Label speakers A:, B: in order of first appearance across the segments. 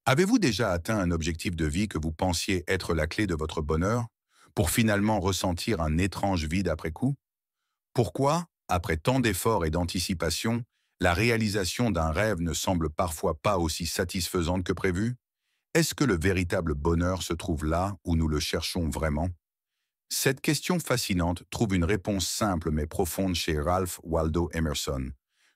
A: Avez-vous déjà atteint un objectif de vie que vous pensiez être la clé de votre bonheur, pour finalement ressentir un étrange vide après coup? Pourquoi, après tant d'efforts et d'anticipation, la réalisation d'un rêve ne semble parfois pas aussi satisfaisante que prévu? Est-ce que le véritable bonheur se trouve là où nous le cherchons vraiment? Cette question fascinante trouve une réponse simple mais profonde chez Ralph Waldo Emerson,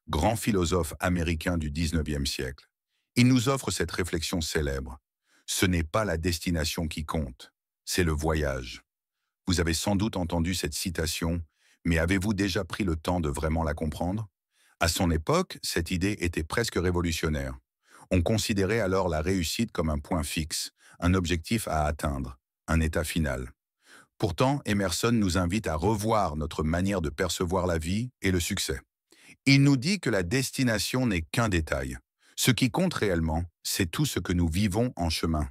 A: grand philosophe américain du 19e siècle. Il nous offre cette réflexion célèbre. Ce n'est pas la destination qui compte, c'est le voyage. Vous avez sans doute entendu cette citation, mais avez-vous déjà pris le temps de vraiment la comprendre? À son époque, cette idée était presque révolutionnaire. On considérait alors la réussite comme un point fixe, un objectif à atteindre, un état final. Pourtant, Emerson nous invite à revoir notre manière de percevoir la vie et le succès. Il nous dit que la destination n'est qu'un détail. Ce qui compte réellement, c'est tout ce que nous vivons en chemin.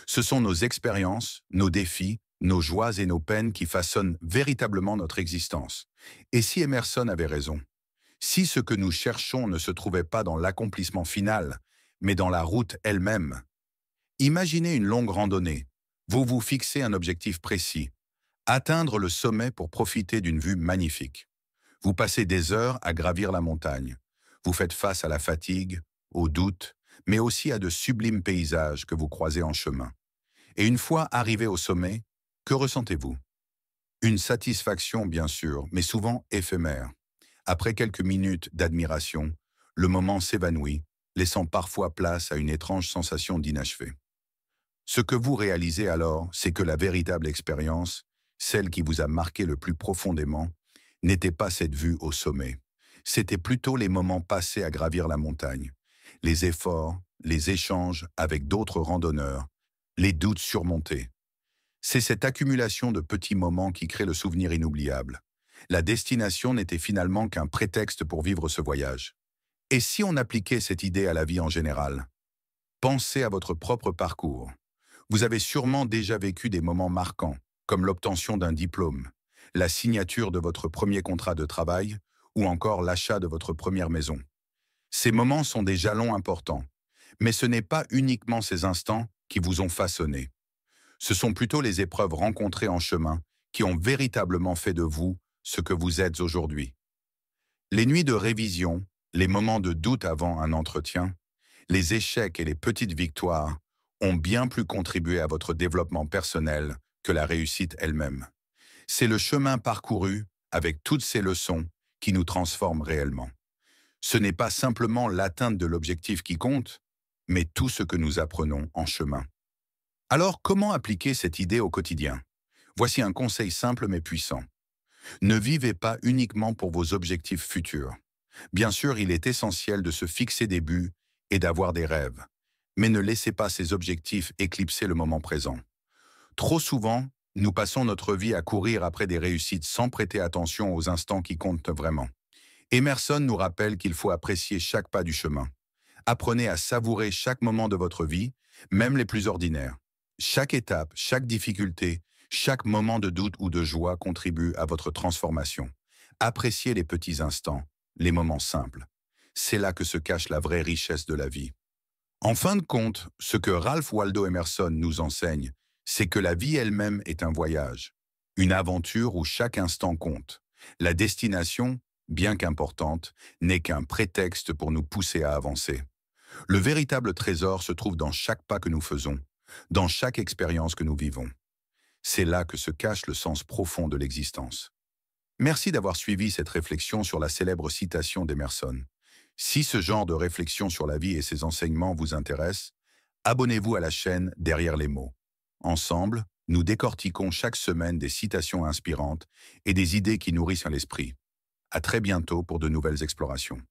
A: Ce sont nos expériences, nos défis, nos joies et nos peines qui façonnent véritablement notre existence. Et si Emerson avait raison, si ce que nous cherchons ne se trouvait pas dans l'accomplissement final, mais dans la route elle-même, imaginez une longue randonnée. Vous vous fixez un objectif précis, atteindre le sommet pour profiter d'une vue magnifique. Vous passez des heures à gravir la montagne. Vous faites face à la fatigue, aux doutes, mais aussi à de sublimes paysages que vous croisez en chemin. Et une fois arrivé au sommet, que ressentez-vous? Une satisfaction, bien sûr, mais souvent éphémère. Après quelques minutes d'admiration, le moment s'évanouit, laissant parfois place à une étrange sensation d'inachevé. Ce que vous réalisez alors, c'est que la véritable expérience, celle qui vous a marqué le plus profondément, n'était pas cette vue au sommet. C'était plutôt les moments passés à gravir la montagne, les efforts, les échanges avec d'autres randonneurs, les doutes surmontés. C'est cette accumulation de petits moments qui crée le souvenir inoubliable. La destination n'était finalement qu'un prétexte pour vivre ce voyage. Et si on appliquait cette idée à la vie en général? Pensez à votre propre parcours. Vous avez sûrement déjà vécu des moments marquants, comme l'obtention d'un diplôme, la signature de votre premier contrat de travail ou encore l'achat de votre première maison. Ces moments sont des jalons importants, mais ce n'est pas uniquement ces instants qui vous ont façonné. Ce sont plutôt les épreuves rencontrées en chemin qui ont véritablement fait de vous ce que vous êtes aujourd'hui. Les nuits de révision, les moments de doute avant un entretien, les échecs et les petites victoires ont bien plus contribué à votre développement personnel que la réussite elle-même. C'est le chemin parcouru, avec toutes ces leçons, qui nous transforme réellement. Ce n'est pas simplement l'atteinte de l'objectif qui compte, mais tout ce que nous apprenons en chemin. Alors, comment appliquer cette idée au quotidien? Voici un conseil simple mais puissant. Ne vivez pas uniquement pour vos objectifs futurs. Bien sûr, il est essentiel de se fixer des buts et d'avoir des rêves, mais ne laissez pas ces objectifs éclipser le moment présent. Trop souvent, nous passons notre vie à courir après des réussites sans prêter attention aux instants qui comptent vraiment. Emerson nous rappelle qu'il faut apprécier chaque pas du chemin. Apprenez à savourer chaque moment de votre vie, même les plus ordinaires. Chaque étape, chaque difficulté, chaque moment de doute ou de joie contribue à votre transformation. Appréciez les petits instants, les moments simples. C'est là que se cache la vraie richesse de la vie. En fin de compte, ce que Ralph Waldo Emerson nous enseigne, c'est que la vie elle-même est un voyage, une aventure où chaque instant compte. La destination, bien qu'importante, n'est qu'un prétexte pour nous pousser à avancer. Le véritable trésor se trouve dans chaque pas que nous faisons, dans chaque expérience que nous vivons. C'est là que se cache le sens profond de l'existence. Merci d'avoir suivi cette réflexion sur la célèbre citation d'Emerson. Si ce genre de réflexion sur la vie et ses enseignements vous intéresse, abonnez-vous à la chaîne Derrière les mots. Ensemble, nous décortiquons chaque semaine des citations inspirantes et des idées qui nourrissent l'esprit. À très bientôt pour de nouvelles explorations.